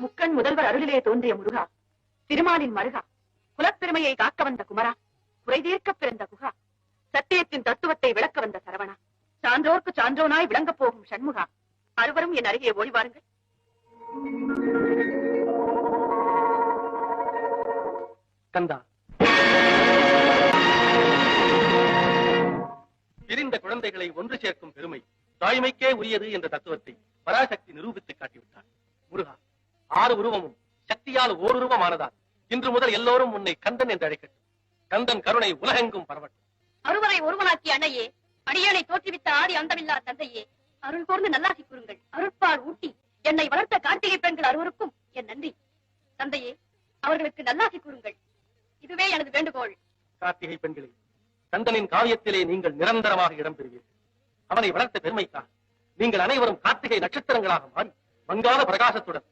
முக்கண் முதல்வர் அருளிலே தோன்றிய முருகா, திருமாலின் மருகா, குலப்பெருமையை காக்க வந்த குமரா, குறை தீர்க்க பிறந்த குகா, சத்தியத்தின் தத்துவத்தை விளக்க வந்த சரவணா, சான்றோர்க்கு சான்றோனாய் விளங்கப் போகும் சண்முகா, அறுவரும் என் அருகே ஓடி வாருங்கள். கந்தா, பிரிந்த குழந்தைகளை ஒன்று சேர்க்கும் பெருமை தாய்மைக்கே உரியது என்ற தத்துவத்தை பராசக்தி நிரூபித்து காட்டிவிட்டார். முருகா, 6 உருவமும் சக்தியால் ஓருருவமானதால் இன்று முதல் எல்லோரும் உன்னை கந்தன் என்று அழைக்கட்டும். கந்தன் கருணை உலகெங்கும் பரவட்டும். அருவரை ஒருவனாக்கிய அன்னையே, அடியனை தோற்றுவித்த ஆதி அந்தமில்லா தந்தையே, அருள் கூர்ந்து நல்லாசி கூறுங்கள். அருட்பால் ஊட்டி என்னை வளர்த்த கார்த்திகை பெண்கள் அறுவருக்கும் என் நன்றி. தந்தையே, அவர்களுக்கு நல்லாசி கூறுங்கள். இதுவே எனது வேண்டுகோள். கார்த்திகை பெண்களே, கந்தனின் காவியத்திலே நீங்கள் நிரந்தரமாக இடம்பெறுவீர்கள். அவனை வளர்த்த பெருமைக்காக நீங்கள் அனைவரும் கார்த்திகை நட்சத்திரங்களாக மாறி மங்காத பிரகாசத்துடன்